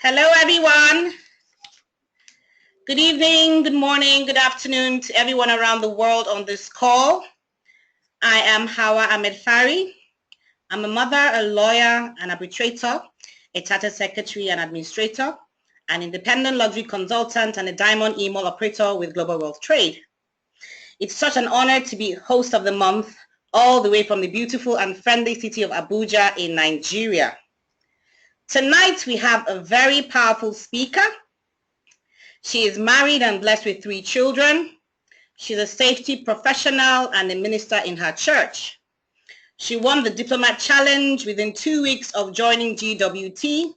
Hello, everyone. Good evening, good morning, good afternoon to everyone around the world on this call. I am AHMED-FARI. I'm a mother, a lawyer, an arbitrator, a chartered secretary and administrator, an independent luxury consultant, and a diamond email operator with Global Wealth Trade. It's such an honor to be host of the month, all the way from the beautiful and friendly city of Abuja in Nigeria. Tonight, we have a very powerful speaker. She is married and blessed with 3 children. She's a safety professional and a minister in her church. She won the Diplomat Challenge within 2 weeks of joining GWT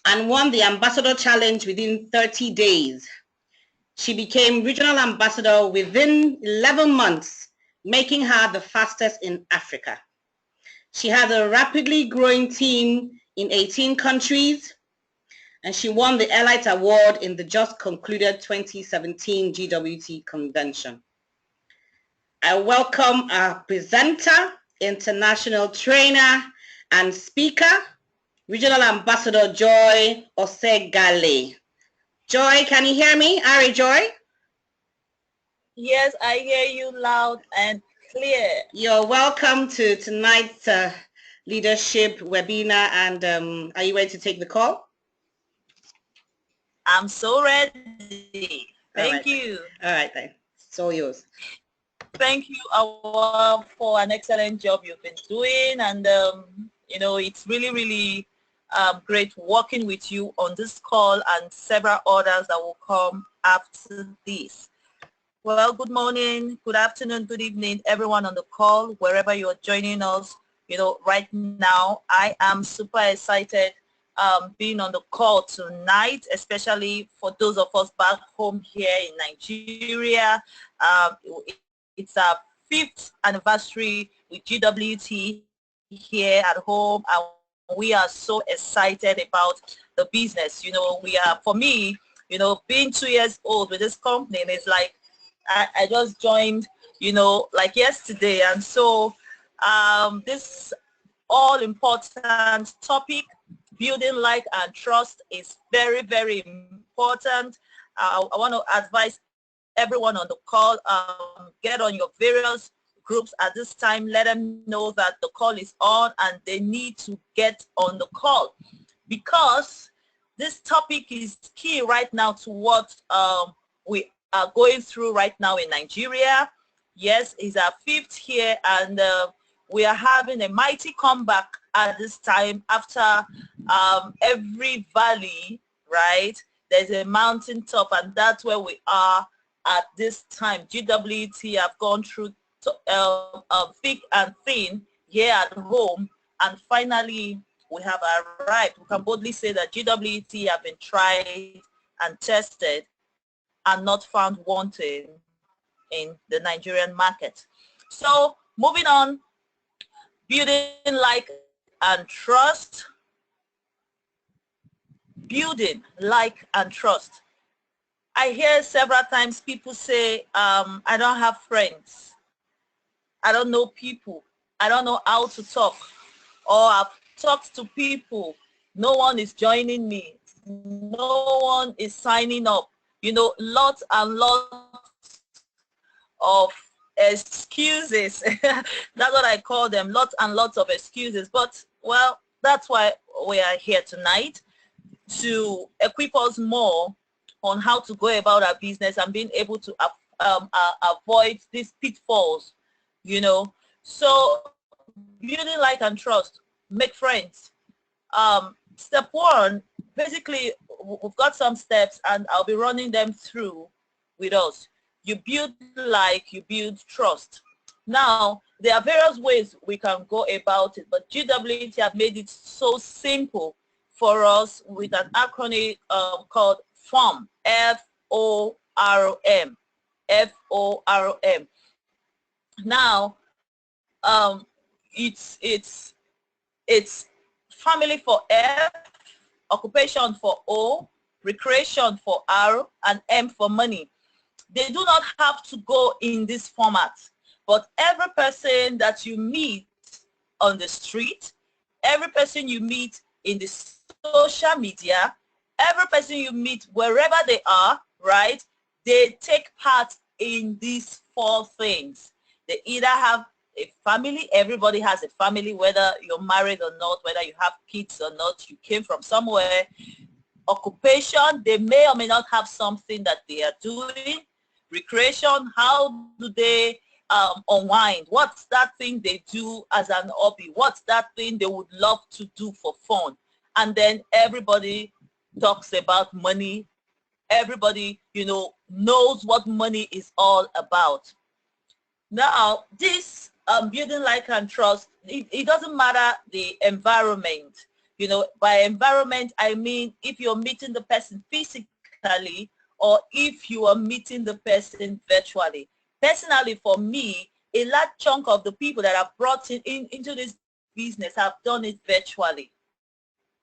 and won the Ambassador Challenge within 30 days. She became regional ambassador within 11 months, making her the fastest in Africa. She has a rapidly growing team in 18 countries, and she won the Elite Award in the just concluded 2017 GWT convention. I welcome our presenter, international trainer, and speaker, Regional Ambassador Joy Osegale. Joy, can you hear me? Ari Joy? Yes, I hear you loud and clear. You're welcome to tonight's leadership webinar, and are you ready to take the call? I'm so ready. Thank you. All right then, it's all yours. Thank you for an excellent job you've been doing, and you know, it's really great working with you on this call and several others that will come after this. Well, good morning, good afternoon, good evening, everyone on the call, wherever you're joining us. You know, right now, I am super excited being on the call tonight, especially for those of us back home here in Nigeria. It's our 5th anniversary with GWT here at home, and we are so excited about the business. You know, for me, you know, being 2 years old with this company, and it's like I just joined, you know, like yesterday. And so this all important topic, building like and trust, is very important. I want to advise everyone on the call, get on your various groups at this time, let them know that the call is on and they need to get on the call, because this topic is key right now to what we are going through right now in Nigeria. Yes, it's our 5th here, and we are having a mighty comeback at this time. After every valley, right, there's a mountaintop, and that's where we are at this time. GWT have gone through thick and thin here at home, and finally we have arrived. We can boldly say that GWT have been tried and tested and not found wanting in the Nigerian market. So moving on, building like and trust. Building like and trust. I hear several times people say, I don't have friends. I don't know people. I don't know how to talk. Or I've talked to people. No one is joining me. No one is signing up. You know, lots and lots of excuses. That's what I call them, lots and lots of excuses. But, well, that's why we are here tonight, to equip us more on how to go about our business and being able to avoid these pitfalls, you know. So building like and trust, make friends. Step 1, basically, we've got some steps and I'll be running them through with us. You build like, you build trust. Now, there are various ways we can go about it, but GWT have made it so simple for us with an acronym called FORM, F-O-R-M, F-O-R-M. Now, it's family for F, occupation for O, recreation for R, and M for money. They do not have to go in this format, but every person that you meet on the street, every person you meet in the social media, every person you meet, wherever they are, right, they take part in these 4 things. They either have a family, everybody has a family, whether you're married or not, whether you have kids or not, you came from somewhere. Occupation, they may or may not have something that they are doing. Recreation, how do they unwind? What's that thing they do as an hobby? What's that thing they would love to do for fun? And then everybody talks about money. Everybody, you know, knows what money is all about. Now, this building like and trust, it doesn't matter the environment. You know, by environment, I mean if you're meeting the person physically or if you are meeting the person virtually. Personally, for me, a large chunk of the people that I've brought into this business have done it virtually.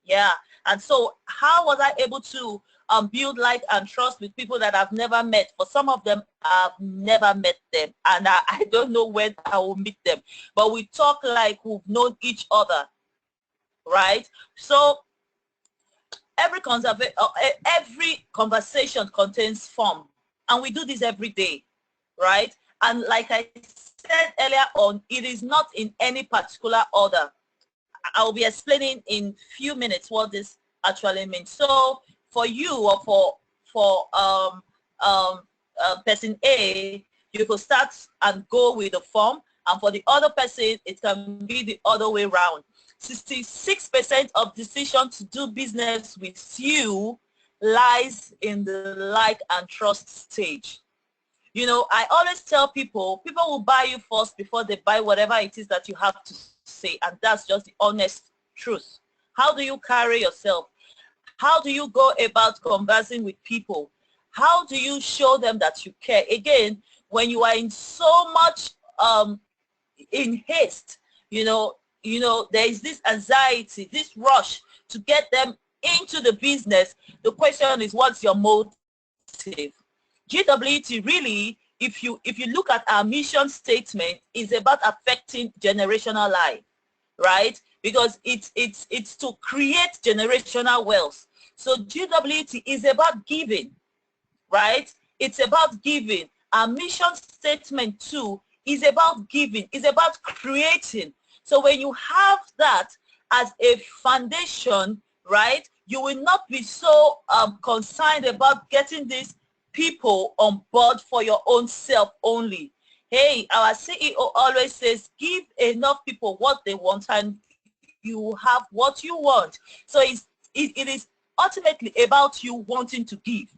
Yeah, and so how was I able to build like and trust with people that I've never met? For some of them, I've never met them, and I don't know when I will meet them. But we talk like we've known each other, right? So every conversation contains form, and we do this every day, right? And like I said earlier on, it is not in any particular order. I'll be explaining in few minutes what this actually means. So for you or for person A, you could start and go with the form, and for the other person, it can be the other way around. 66% of decision to do business with you lies in the like and trust stage. You know, I always tell people will buy you first before they buy whatever it is that you have to say, and that's just the honest truth. How do you carry yourself? How do you go about conversing with people? How do you show them that you care? Again, when you are in so much in haste, you know, there is this anxiety, this rush to get them into the business. The question is, what's your motive? GWT really, if you look at our mission statement, is about affecting generational life, right? Because it's to create generational wealth. So GWT is about giving, right? It's about giving. Our mission statement too is about giving, is about creating. So when you have that as a foundation, right, you will not be so concerned about getting these people on board for your own self only. Hey, our CEO always says, give enough people what they want and you have what you want. So it is ultimately about you wanting to give.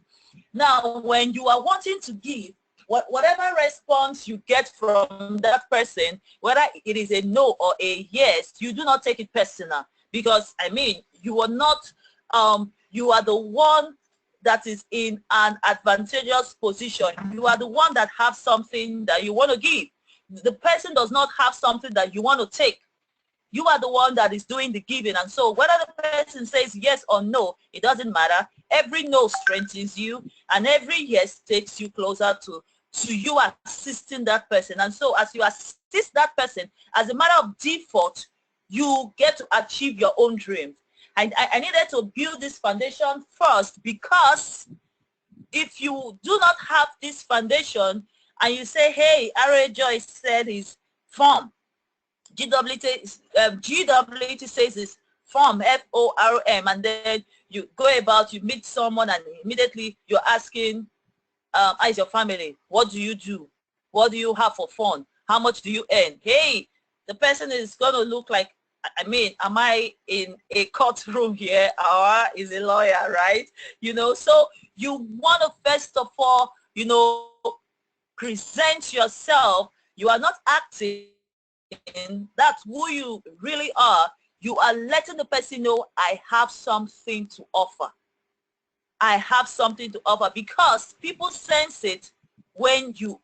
Now, when you are wanting to give, whatever response you get from that person, whether it is a no or a yes, you do not take it personal, because I mean, you are not, you are the one that is in an advantageous position. You are the one that have something that you want to give. The person does not have something that you want to take. You are the one that is doing the giving. And so whether the person says yes or no, it doesn't matter. Every no strengthens you, and every yes takes you closer to you assisting that person. And so as you assist that person, as a matter of default, you get to achieve your own dreams. And I needed to build this foundation first, because if you do not have this foundation and you say, hey, R.A. Joyce said his form, GWT says it's form, F-O-R-M, and then you go about, you meet someone and immediately you're asking, how is your family? What do you do? What do you have for fun? How much do you earn? Hey, the person is going to look like, I mean, am I in a courtroom here, or is a lawyer, right? You know, so you want to first of all, you know, present yourself. You are not acting, that's who you really are. You are letting the person know, I have something to offer. I have something to offer, because people sense it when you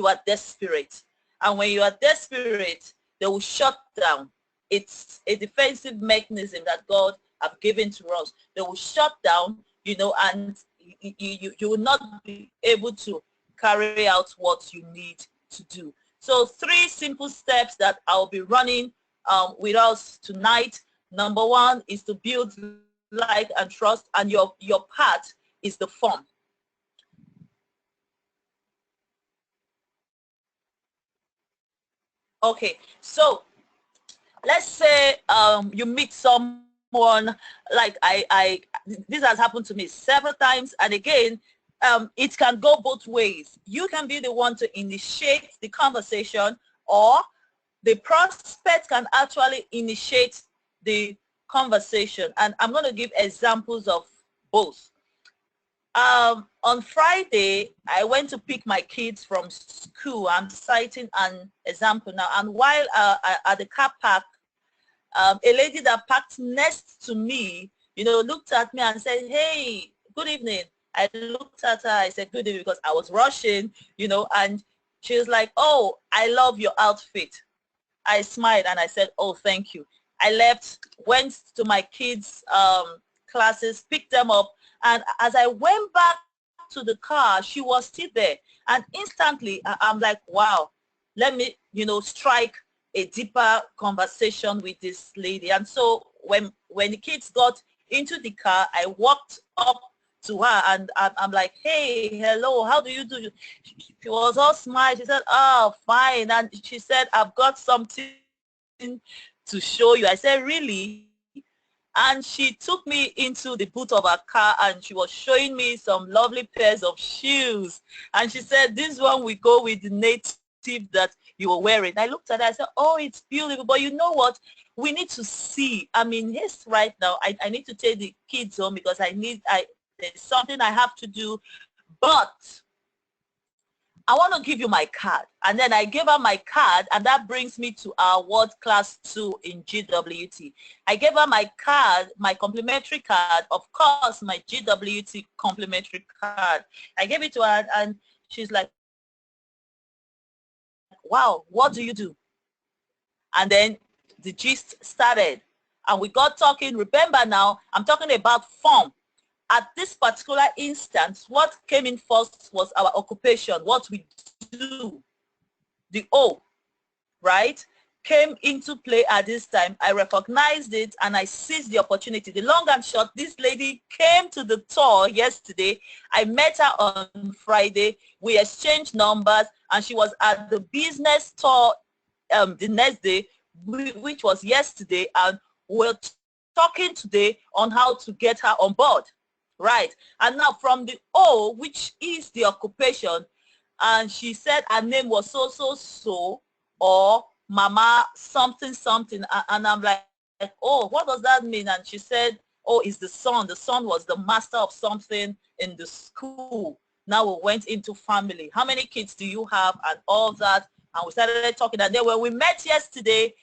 are desperate. And when you are desperate, they will shut down. It's a defensive mechanism that God have given to us. They will shut down, you know, and you will not be able to carry out what you need to do. So 3 simple steps that I'll be running with us tonight. Number 1 is to build like and trust, and your part is the form. Okay, so let's say you meet someone, like this has happened to me several times, and again, it can go both ways. You can be the one to initiate the conversation, or the prospect can actually initiate the conversation. And I'm going to give examples of both. On Friday, I went to pick my kids from school. I'm citing an example now. And while at the car park, a lady that parked next to me, looked at me and said, "Hey, good evening." I looked at her, I said, "Good evening," because I was rushing, and she was like, "Oh, I love your outfit." I smiled and I said, "Oh, thank you." I left, went to my kids' classes, picked them up, and as I went back to the car, she was still there. And instantly, I'm like, wow, let me, strike a deeper conversation with this lady. And so when the kids got into the car, I walked up to her and I'm like, "Hey, hello, how do you do?" She was all smile. She said, "Oh, fine." And she said, "I've got something to show you." I said, "Really?" And she took me into the boot of her car and she was showing me some lovely pairs of shoes. And she said, "This one will go with the native that you were wearing." I looked at her, I said, "Oh, it's beautiful. But you know what? We need to see. I mean, yes, right now, I need to take the kids home because there's something I have to do. But I want to give you my card." And then I gave her my card, and that brings me to our World Class 2 in GWT. I gave her my card, my complimentary card, of course, my GWT complimentary card. I gave it to her, and she's like, "Wow, what do you do?" And then the gist started, and we got talking. Remember now, I'm talking about form. At this particular instance, what came in first was our occupation, what we do. The O, right, came into play at this time. I recognized it and I seized the opportunity. The long and short, this lady came to the tour yesterday. I met her on Friday. We exchanged numbers, and she was at the business tour the next day, which was yesterday, and we're talking today on how to get her on board. Right. And now from the O, which is the occupation, and she said her name was so, or Mama something something. And I'm like, "Oh, what does that mean?" And she said, "Oh, it's the son. The son was the master of something in the school." Now we went into family. "How many kids do you have?" and all that. And we started talking. And then when we met yesterday,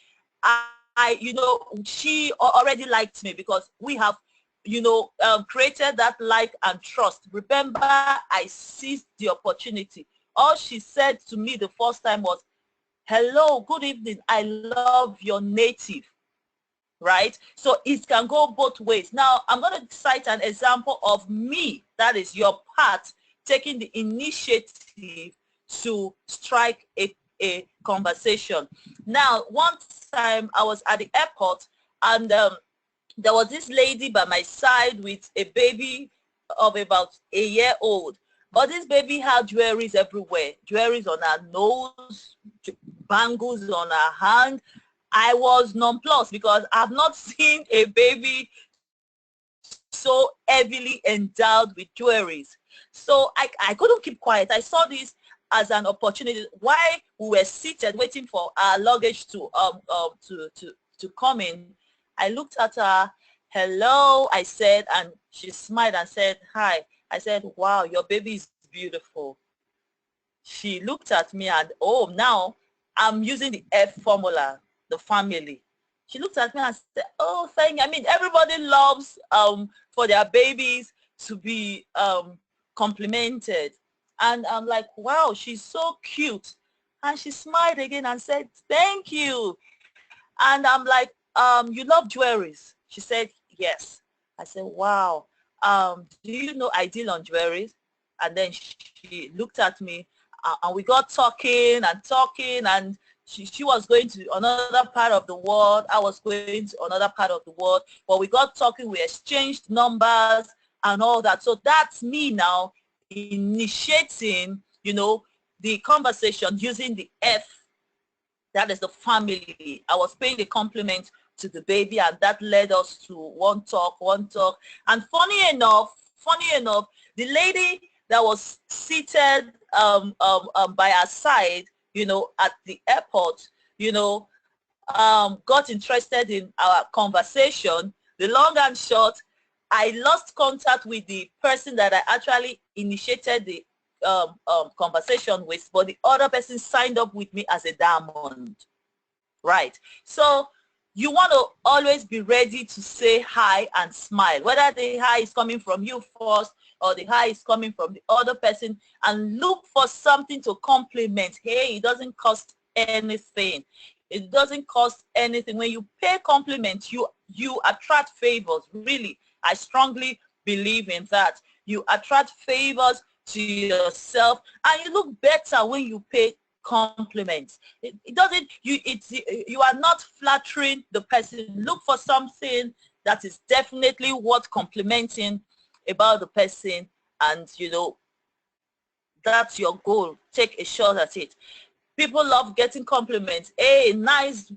she already liked me because we have created that like and trust. Remember, I seized the opportunity. All she said to me the first time was, "Hello, good evening. I love your native." Right? So it can go both ways. Now, I'm going to cite an example of me, that is your part, taking the initiative to strike a conversation. Now, one time I was at the airport, and there was this lady by my side with a baby of about a year old. But this baby had jewelries everywhere. Jewelries on her nose, bangles on her hand. I was nonplussed because I've not seen a baby so heavily endowed with jewelries. So I couldn't keep quiet. I saw this as an opportunity. While we were seated waiting for our luggage to come in, I looked at her. "Hello," I said, and she smiled and said, "Hi." I said, "Wow, your baby is beautiful." She looked at me and, oh, now I'm using the F formula, the family. She looked at me and said, "Oh, thank you." I mean, everybody loves for their babies to be complimented. And I'm like, wow, she's so cute. And she smiled again and said, "Thank you." And I'm like, "You love jewelries?" She said, "Yes." I said, "Wow. Do you know I deal on jewelries?" And then she looked at me, and we got talking and talking, and she was going to another part of the world. I was going to another part of the world. But we got talking, we exchanged numbers and all that. So that's me now initiating, you know, the conversation using the F. That is the family. I was paying the compliment to the baby, and that led us to one talk. And funny enough, the lady that was seated by our side, you know, at the airport, you know, got interested in our conversation. The long and short, I lost contact with the person that I actually initiated the conversation with, but the other person signed up with me as a diamond, right? So you want to always be ready to say hi and smile, whether the hi is coming from you first or the hi is coming from the other person, and look for something to compliment. Hey, it doesn't cost anything. It doesn't cost anything. When you pay compliments, you attract favors. Really, I strongly believe in that. You attract favors to yourself, and you look better when you pay compliments. It doesn't, you are not flattering the person. Look for something that is definitely worth complimenting about the person, and you know, that's your goal. Take a shot at it. People love getting compliments. Hey, nice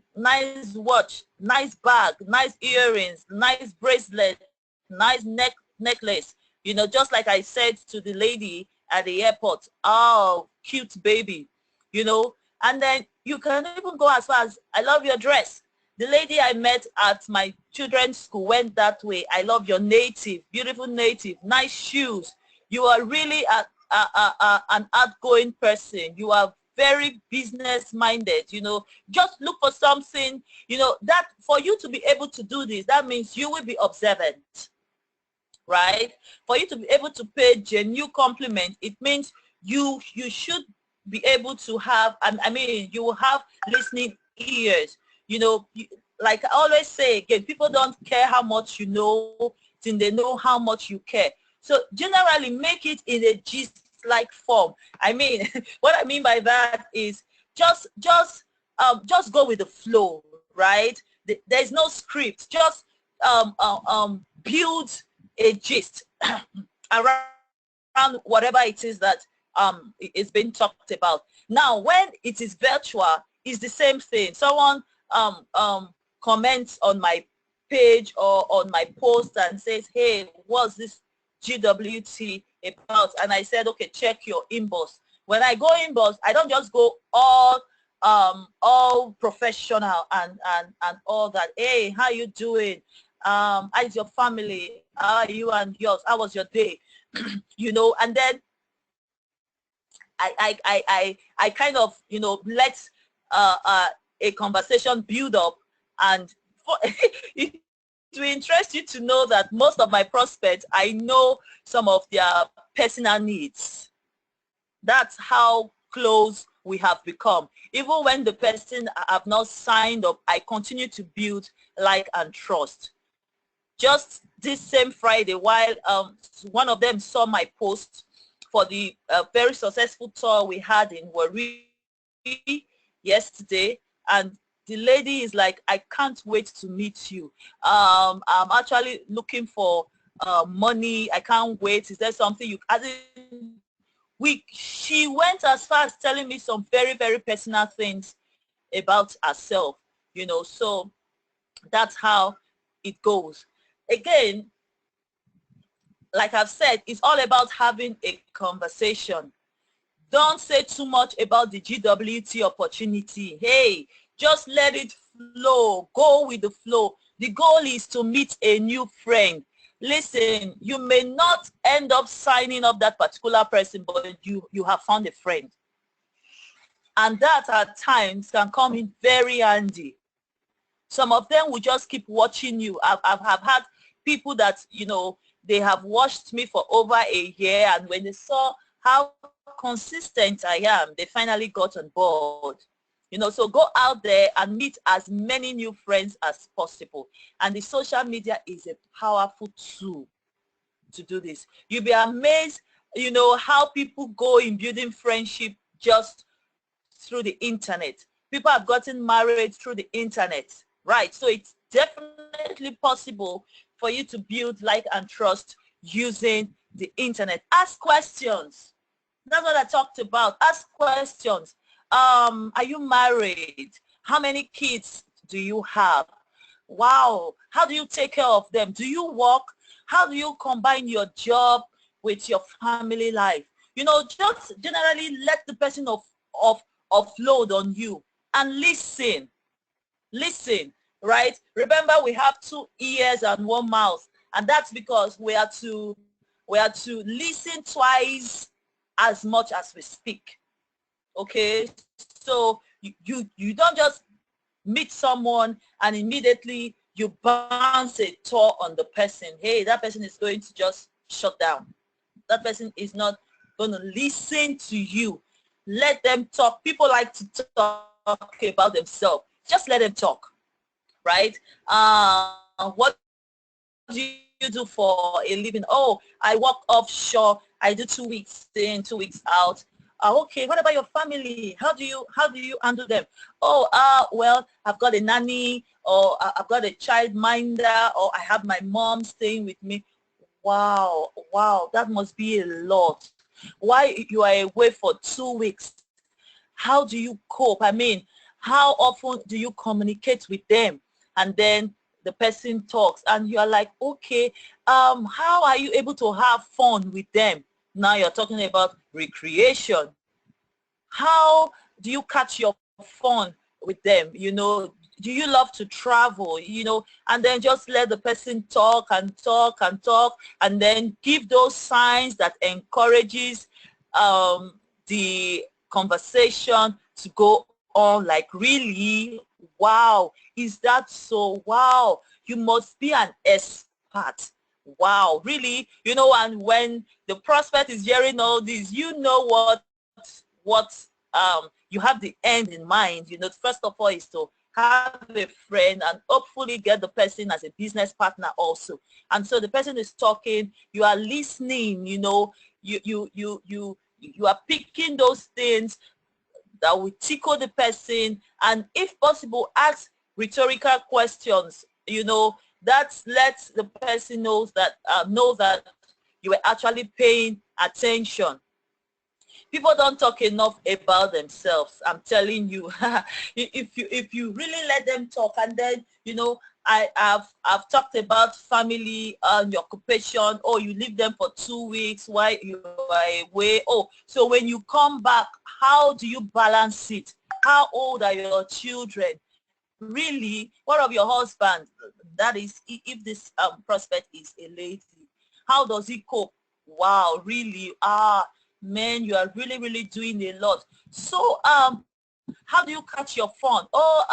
watch, nice bag, nice earrings, nice bracelet, nice necklace. You know, just like I said to the lady at the airport, oh, cute baby, you know. And then you can even go as far as, I love your dress. The lady I met at my children's school went that way. I love your native, beautiful native, nice shoes. You are really an outgoing person. You are very business minded, you know. Just look for something, you know, that for you to be able to do this, that means you will be observant, right? For you to be able to pay genuine compliment, it means you should be able to have, I mean, you will have listening ears, you know. Like I always say again, people don't care how much you know till they know how much you care. So generally make it in a gist like form. I mean, what I mean by that is just go with the flow, right? There's no script. Just build a gist around whatever it is that is being talked about. Now, when it is virtual, it's the same thing. Someone comments on my page or on my post and says, hey, what's this GWT about? And I said, okay, check your inbox. When I go inbox, I don't just go all professional and all that. Hey, how you doing? How's your family? How are you and yours? How was your day? You know, and then I kind of, you know, let a conversation build up, and for it will interest you to know that most of my prospects, I know some of their personal needs. That's how close we have become. Even when the person have not signed up, I continue to build like and trust. Just this same Friday, while one of them saw my post for the very successful tour we had in Warri yesterday, and the lady is like, I can't wait to meet you. I'm actually looking for money. I can't wait. Is there something you, she went as far as telling me some very, very personal things about herself, you know. So that's how it goes. Again, like I've said, it's all about having a conversation. Don't say too much about the GWT opportunity. Hey, just let it flow. Go with the flow. The goal is to meet a new friend. Listen, you may not end up signing up that particular person, but you have found a friend. And that at times can come in very handy. Some of them will just keep watching you. I've had people that, you know, they have watched me for over a year, and when they saw how consistent I am, they finally got on board. You know, so go out there and meet as many new friends as possible. And the social media is a powerful tool to do this. You'll be amazed, you know, how people go in building friendship just through the internet. People have gotten married through the internet, right? So it's definitely possible for you to build like and trust using the internet. Ask questions. That's what I talked about. Ask questions. Are you married? How many kids do you have? Wow. How do you take care of them? Do you work? How do you combine your job with your family life? You know, just generally let the person offload on you and listen. Listen, right? Remember, we have 2 ears and 1 mouth, and that's because we are to listen twice as much as we speak. Okay, so you don't just meet someone and immediately you bounce a tour on the person. Hey, that person is going to just shut down. That person is not going to listen to you. Let them talk. People like to talk about themselves. Just let them talk, right? What do you do for a living? Oh, I work offshore. I do 2 weeks in, 2 weeks out. Okay, what about your family? How do you handle them? Oh, well, I've got a nanny, or I've got a child minder, or I have my mom staying with me. Wow, wow, that must be a lot. Why you are away for 2 weeks? How do you cope? I mean, how often do you communicate with them? And then the person talks and you're like, okay, how are you able to have fun with them? Now you're talking about recreation. How do you catch your fun with them? You know, do you love to travel? You know, and then just let the person talk and talk and talk, and then give those signs that encourages the conversation to go on. Like, really? Wow, is that so? Wow, you must be an expert. Wow, really? You know, and when the prospect is hearing all this, you know what you have the end in mind. You know, first of all is to have a friend and hopefully get the person as a business partner also. And so the person is talking, you are listening, you know, you are picking those things that will tickle the person, and if possible ask rhetorical questions, you know, that lets the person know that you were actually paying attention. People don't talk enough about themselves. I'm telling you. if you really let them talk, and then, you know, I've talked about family and your occupation. Oh, you leave them for 2 weeks while you are away. Oh, so when you come back, how do you balance it? How old are your children? Really, what of your husband? That is, if this prospect is a lady, how does he cope? Wow, really? Man, you are really doing a lot. So how do you catch your fun? Oh,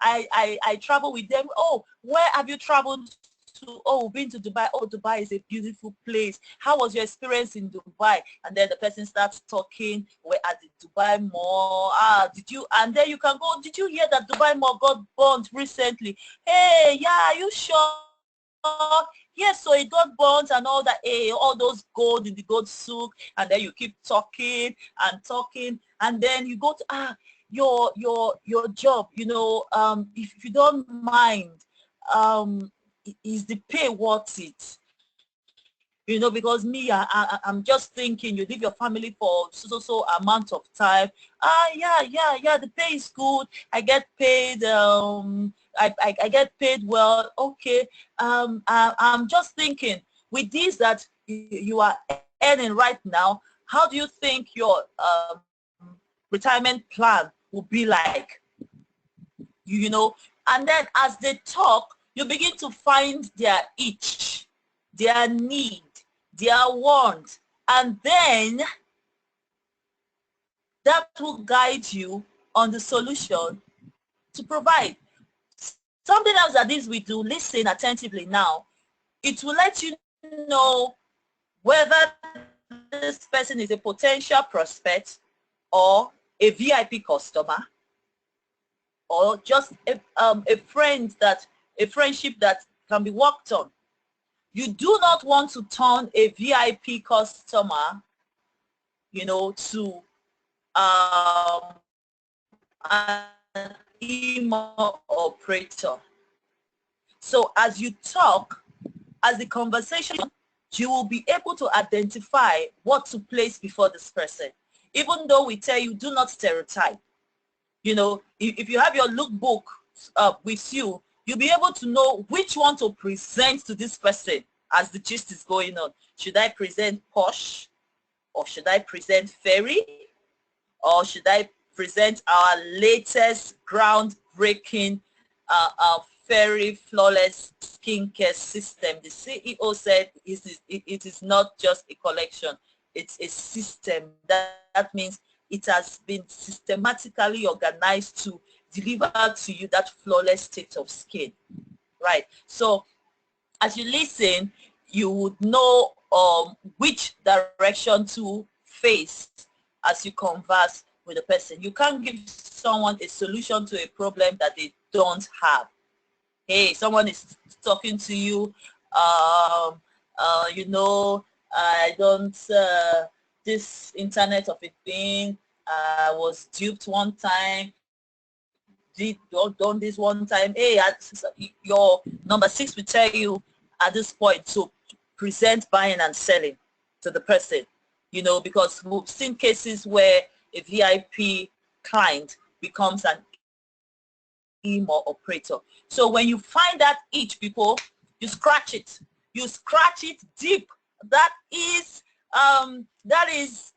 I travel with them. Oh, where have you traveled to? Oh, been to Dubai. Oh, Dubai is a beautiful place. How was your experience in Dubai? And then the person starts talking. We're at the Dubai Mall. Did you? And then you can go, did you hear that Dubai Mall got burnt recently? Hey, yeah, are you sure? Yes, so it got burnt and all that, all those gold in the gold souk, and then you keep talking and talking, and then you go to your job, you know, if you don't mind, is the pay worth it? You know, because me, I'm just thinking, you leave your family for so amount of time. Yeah, the pay is good. I get paid, I get paid well. Okay, I'm just thinking, with this that you are earning right now, how do you think your retirement plan will be like? You know, and then as they talk, you begin to find their itch, their need, their want, and then that will guide you on the solution to provide. Something else that this we do, listen attentively now, it will let you know whether this person is a potential prospect or a VIP customer, or just a friendship that can be worked on. You do not want to turn a VIP customer, you know, to an email operator. So as you talk, as the conversation, you will be able to identify what to place before this person. Even though we tell you do not stereotype. You know, if you have your lookbook with you, you'll be able to know which one to present to this person as the gist is going on. Should I present posh, or should I present fairy, or should I present our latest groundbreaking fairy flawless skincare system? The CEO said it is not just a collection, it's a system. That means it has been systematically organized to deliver to you that flawless state of skin, right? So as you listen, you would know which direction to face as you converse with a person. You can't give someone a solution to a problem that they don't have. Hey, someone is talking to you, you know, I don't, this internet of a thing, I was duped one time, did done this one time. Hey, your number 6 will tell you at this point to present buying and selling to the person, you know, because we've seen cases where a VIP client becomes an email operator. So when you find that itch, people, you scratch it. You scratch it deep. That is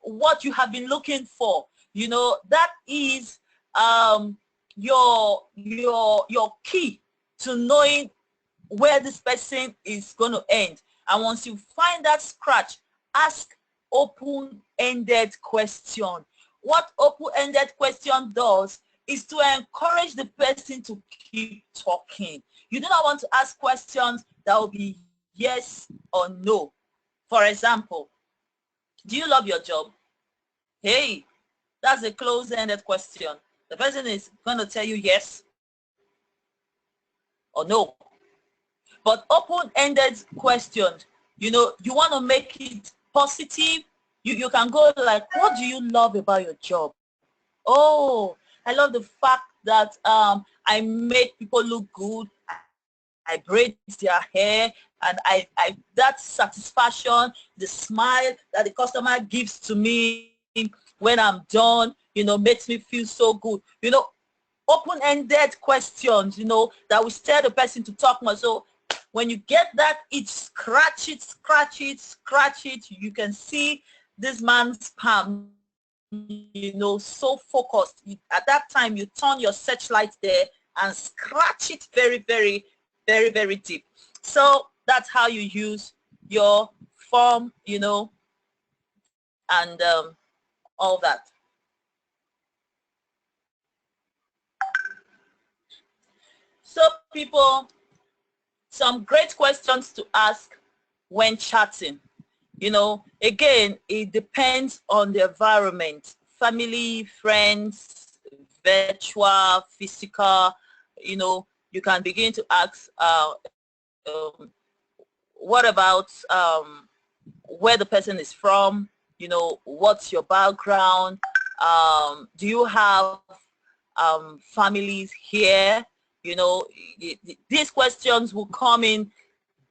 what you have been looking for. You know, that is your key to knowing where this person is going to end. And once you find that scratch, ask open-ended question. What open-ended question does is to encourage the person to keep talking. You do not want to ask questions that will be yes or no. For example, do you love your job? Hey, that's a closed-ended question. The person is going to tell you yes or no. But open-ended questions, you know, you want to make it positive. You can go like, what do you love about your job? Oh, I love the fact that I make people look good. I braid their hair, and I that satisfaction, the smile that the customer gives to me when I'm done, you know, makes me feel so good. You know, open-ended questions, you know, that will stir the person to talk more. So when you get that, scratch it, scratch it, scratch it. You can see this man's palm, you know, so focused. At that time, you turn your searchlight there and scratch it very, very, very, very deep. So that's how you use your form, you know, and all that. So people, some great questions to ask when chatting. You know, again, it depends on the environment, family, friends, virtual, physical. You know, you can begin to ask, what about where the person is from? You know, what's your background? Do you have families here? You know, these questions will come in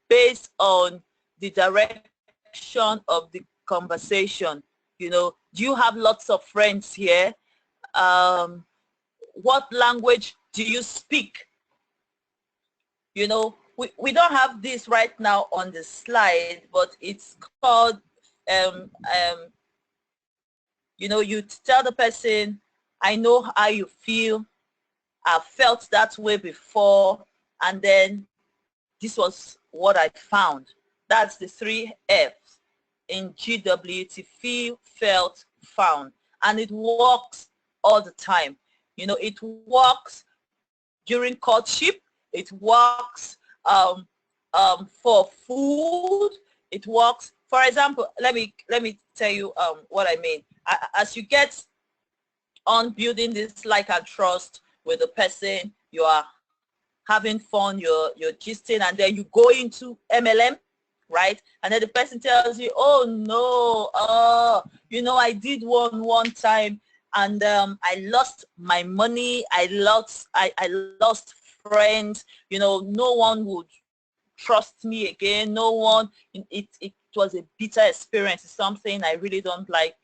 based on the direction of the conversation. You know, do you have lots of friends here? What language do you speak? You know, we don't have this right now on the slide, but it's called, you know, you tell the person, I know how you feel. I've felt that way before, and then this was what I found. That's the 3 F's in GWT: feel, felt, found. And it works all the time. You know, it works during courtship. It works for food. It works. For example, let me tell you what I mean. As you get on building this like and trust with the person, you are having fun, you're gisting, and then you go into MLM, right? And then the person tells you, oh no, you know, I did one time, and I lost my money. I lost friends. You know, no one would trust me again. No one. It was a bitter experience. It's something I really don't like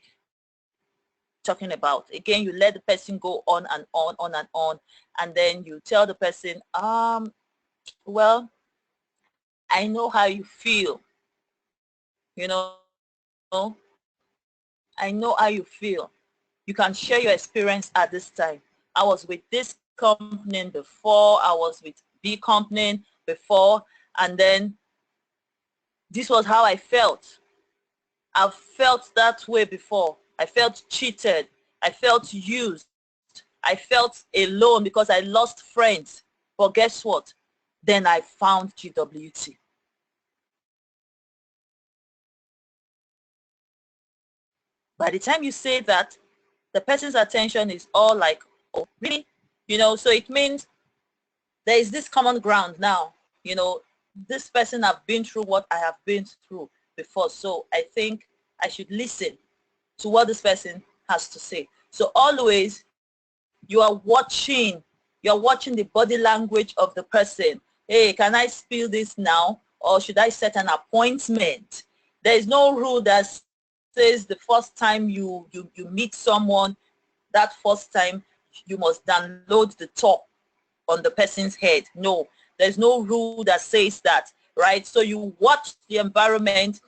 talking about. Again, you let the person go on and on, and then you tell the person, well, I know how you feel. You know, I know how you feel. You can share your experience at this time. I was with this company before. I was with B company before, and then this was how I felt. I've felt that way before. I felt cheated. I felt used. I felt alone because I lost friends. But guess what? Then I found GWT. By the time you say that, the person's attention is all like, oh, really? You know, so it means there is this common ground now. You know, this person have been through what I have been through before. So I think I should listen to what this person has to say. So always you're watching the body language of the person. Hey, can I spill this now, or should I set an appointment? There is no rule that says the first time you meet someone, that first time you must download the top on the person's head. No, there's no rule that says that, right? So you watch the environment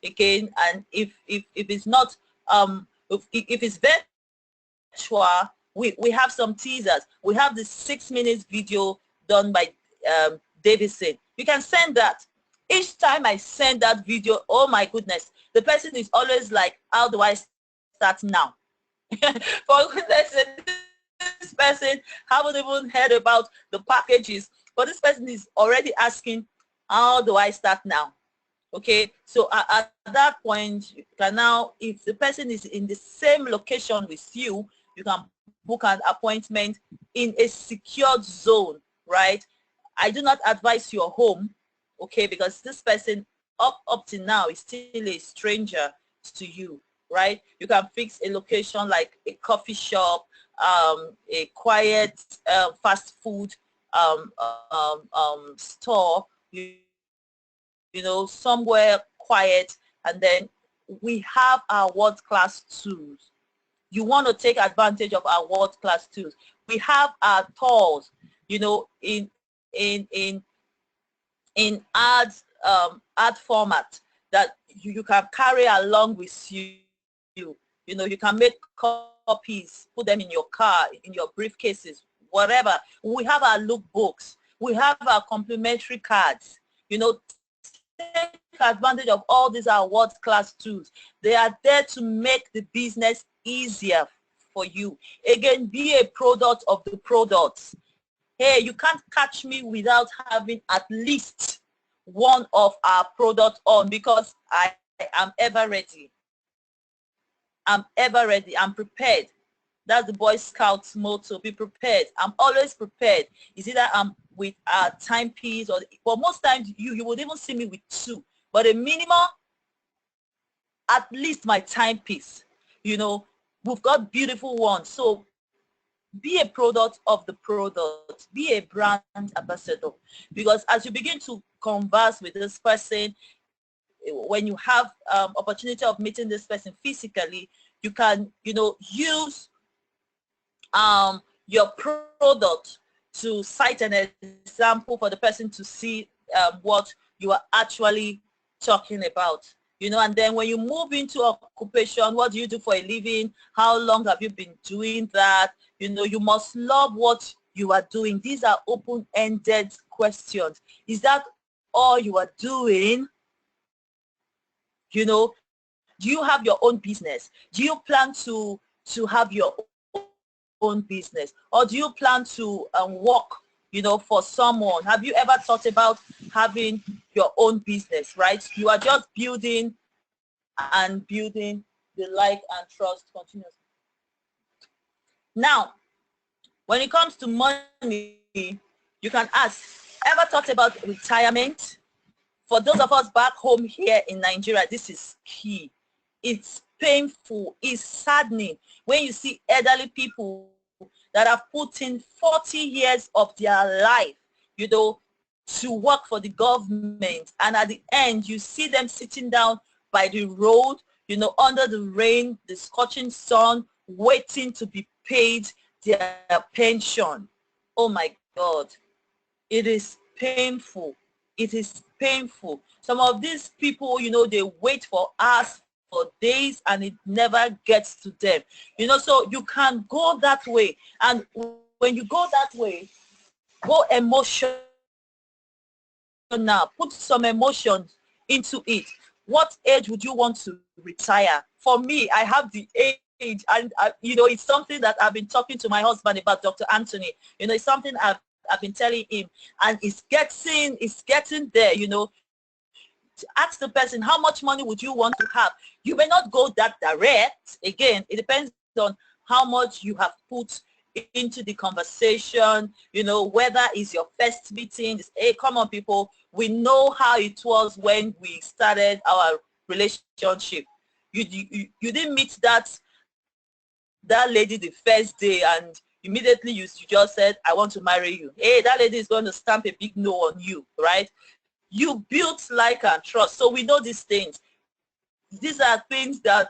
again, and if it's not if it's virtual, we have some teasers. We have the 6 minutes video done by Davidson. You can send that. Each time I send that video, oh my goodness, the person is always like, how do I start now? For goodness sake, this person haven't even heard about the packages, but this person is already asking, how do I start now? Okay, so at that point, you can now, if the person is in the same location with you, you can book an appointment in a secured zone, right? I do not advise your home, okay, because this person up to now is still a stranger to you, right? You can fix a location like a coffee shop, a quiet fast food store, you know, somewhere quiet, and then we have our world-class tools. You want to take advantage of our world-class tools. We have our tools, you know, in ad format that you can carry along with you. You know, you can make copies, put them in your car, in your briefcases, whatever. We have our lookbooks. We have our complimentary cards. You know, take advantage of all these world-class tools. They are there to make the business easier for you. Again, be a product of the products. Hey, you can't catch me without having at least one of our products on, because I am ever ready. I'm ever ready. I'm prepared. That's the Boy Scouts motto. Be prepared. I'm always prepared. Is either I'm with a timepiece, or, but most times you would even see me with two. But a minimum, at least my timepiece. You know, we've got beautiful ones. So be a product of the product. Be a brand ambassador. Because as you begin to converse with this person, when you have opportunity of meeting this person physically, you can, you know, use your product to cite an example for the person to see what you are actually talking about. You know, and then when you move into occupation, what do you do for a living? How long have you been doing that? You know, you must love what you are doing. These are open-ended questions. Is that all you are doing? You know, do you have your own business? Do you plan to have your own business, or do you plan to work, you know, for someone? Have you ever thought about having your own business? Right, you are just building and building the like and trust continuously. Now, when it comes to money, you can ask, ever thought about retirement? For those of us back home here in Nigeria, this is key. It's painful, it's saddening when you see elderly people that have put in 40 years of their life, you know, to work for the government, and at the end you see them sitting down by the road, you know, under the rain, the scorching sun, waiting to be paid their pension. Oh my God, it is painful. It is painful. Some of these people, you know, they wait for hours, for days, and it never gets to them. You know, so you can go that way. And when you go that way, go emotional. Put some emotion into it. What age would you want to retire? For me, I have the age, and you know, it's something that I've been talking to my husband about, Dr. Anthony. You know, it's something I've been telling him, and it's getting there. You know, to ask the person, how much money would you want to have? You may not go that direct. Again, it depends on how much you have put into the conversation, you know, whether it's your first meeting. Hey, come on, people, we know how it was when we started our relationship. You didn't meet that lady the first day and immediately you just said, I want to marry you. Hey, that lady is going to stamp a big no on you, right? You built like and trust. So we know these things. These are things that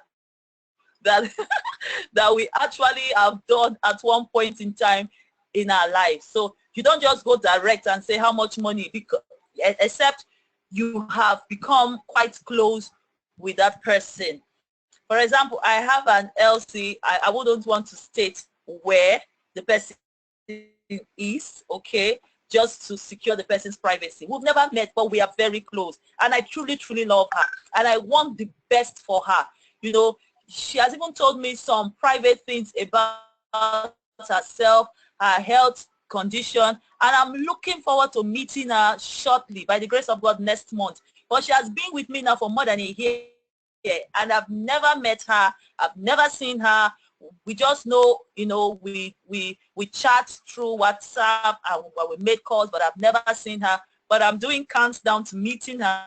that we actually have done at one point in time in our life. So you don't just go direct and say how much money, because except you have become quite close with that person. For example, I have an LC. I wouldn't want to state where the person is, okay, just to secure the person's privacy. We've never met, but we are very close. And I truly, truly love her. And I want the best for her. You know, she has even told me some private things about herself, her health condition. And I'm looking forward to meeting her shortly, by the grace of God, next month. But she has been with me now for more than a year. And I've never met her. I've never seen her. We just know, you know, we chat through WhatsApp and we made calls, but I've never seen her. But I'm doing countdown to meeting her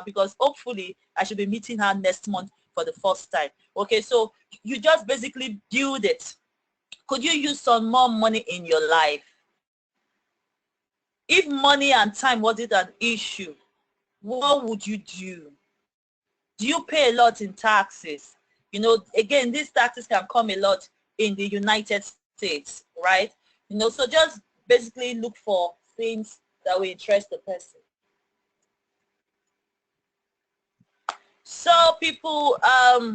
because hopefully I should be meeting her next month for the first time. Okay, so you just basically build it. Could you use some more money in your life? If money and time wasn't an issue, what would you do? Do you pay a lot in taxes? You know, again, these taxes can come a lot in the United States, right? You know, so just basically look for things that will interest the person. So people have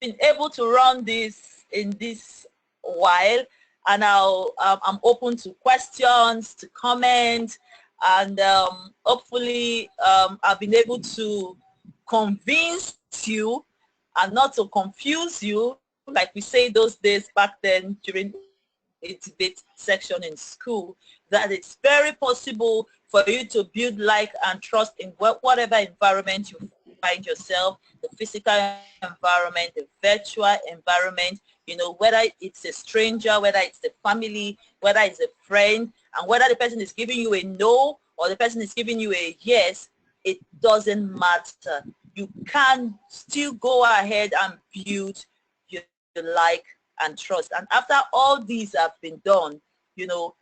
been able to run this in this while, and I'm open to questions, to comments, and hopefully I've been able to convince you and not to confuse you, like we say those days back then during a debate section in school, that it's very possible for you to build like and trust in whatever environment you find yourself, the physical environment, the virtual environment, you know, whether it's a stranger, whether it's the family, whether it's a friend, and whether the person is giving you a no or the person is giving you a yes, it doesn't matter. You can still go ahead and build your like and trust. And after all these have been done, you know,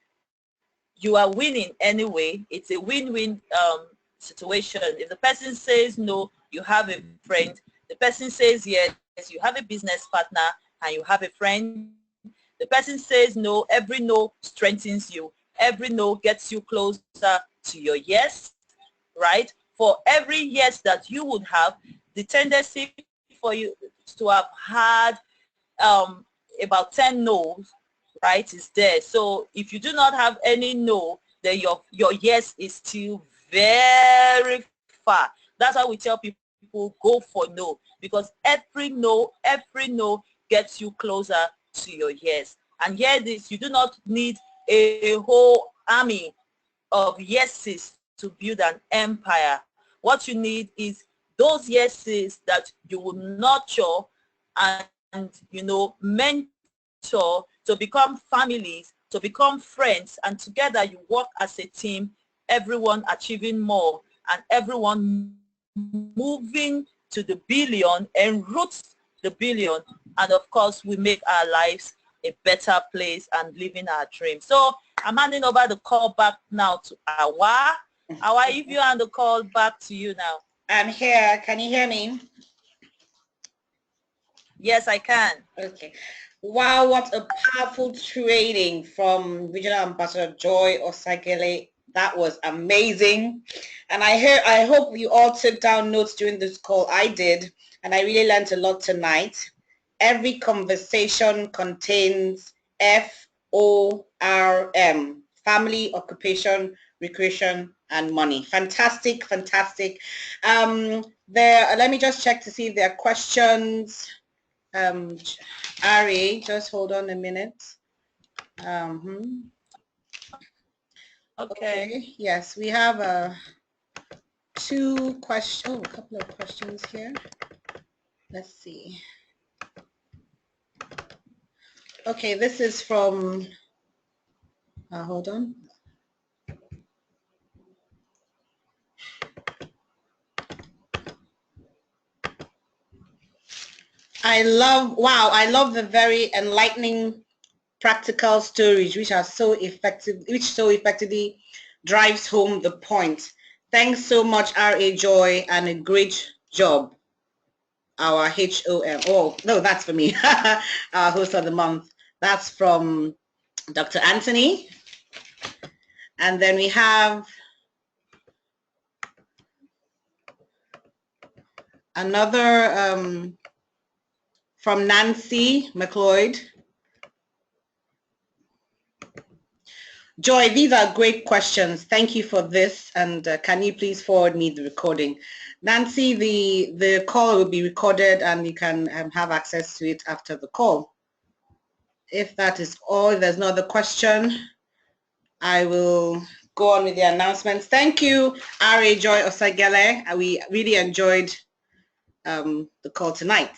you are winning anyway. It's a win-win situation. If the person says no, you have a friend. The person says yes, you have a business partner and you have a friend. The person says no, every no strengthens you. Every no gets you closer to your yes, right? For every yes that you would have, the tendency for you to have had about 10 no's, right, is there. So if you do not have any no, then your yes is still very far. That's why we tell people go for no, because every no gets you closer to your yes. And hear this, you do not need a whole army of yeses to build an empire. What you need is those yeses that you will nurture and you know, mentor to become families, to become friends, and together you work as a team, everyone achieving more and everyone moving to the billion, enroute the billion, and of course we make our lives a better place and living our dreams. So I'm handing over the call back now to Awa. Awa, if you hand the call back to you now. I'm here. Can you hear me? Yes, I can. Okay. Wow, what a powerful training from Regional Ambassador Joy Osagele. That was amazing. And I hope you all took down notes during this call. I did, and I really learned a lot tonight. Every conversation contains FORM, family, occupation, recreation, and money. Fantastic, fantastic. Let me just check to see if there are questions. Ari, just hold on a minute. Okay. Yes, we have a couple of questions here. Let's see. Okay, this is from, hold on. I love the very enlightening practical stories which so effectively drives home the point. Thanks so much, R.A. Joy, and a great job, our HOM. Oh, no, that's for me, our host of the month. That's from Dr. Anthony. And then we have another from Nancy McLeod. Joy, these are great questions. Thank you for this. And can you please forward me the recording? Nancy, the call will be recorded and you can have access to it after the call. If that is all, if there's no other question, I will go on with the announcements. Thank you, R.A. Joy Osagele. We really enjoyed the call tonight.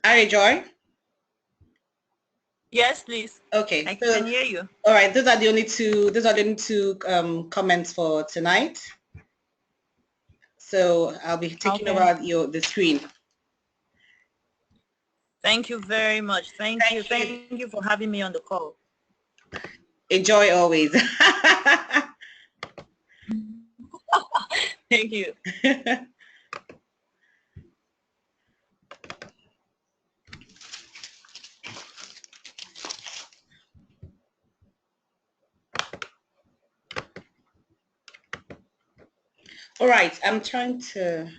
R.A. Joy? Yes, please. Okay. I can hear you. All right. Those are the only two comments for tonight. So I'll be taking over the screen. Thank you very much. Thank you. Thank you for having me on the call. Enjoy always. Thank you. All right. I'm trying to...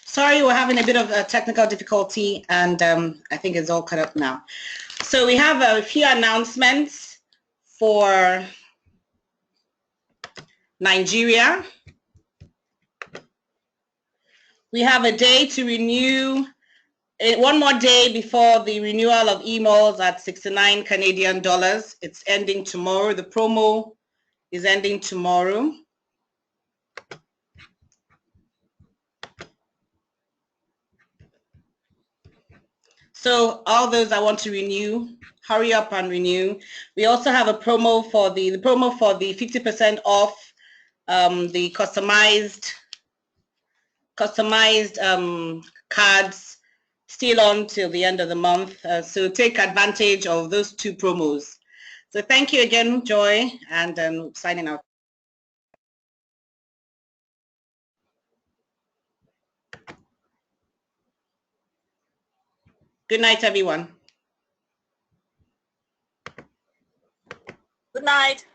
Sorry, we're having a bit of a technical difficulty, and I think it's all cut up now. So we have a few announcements for Nigeria. We have a day to renew, one more day before the renewal of emails at 69 Canadian dollars. It's ending tomorrow. The promo is ending tomorrow. So all those that want to renew, hurry up and renew. We also have a promo for the 50% off the customized cards, still on till the end of the month. So take advantage of those two promos. So thank you again, Joy, and signing out. Good night, everyone. Good night.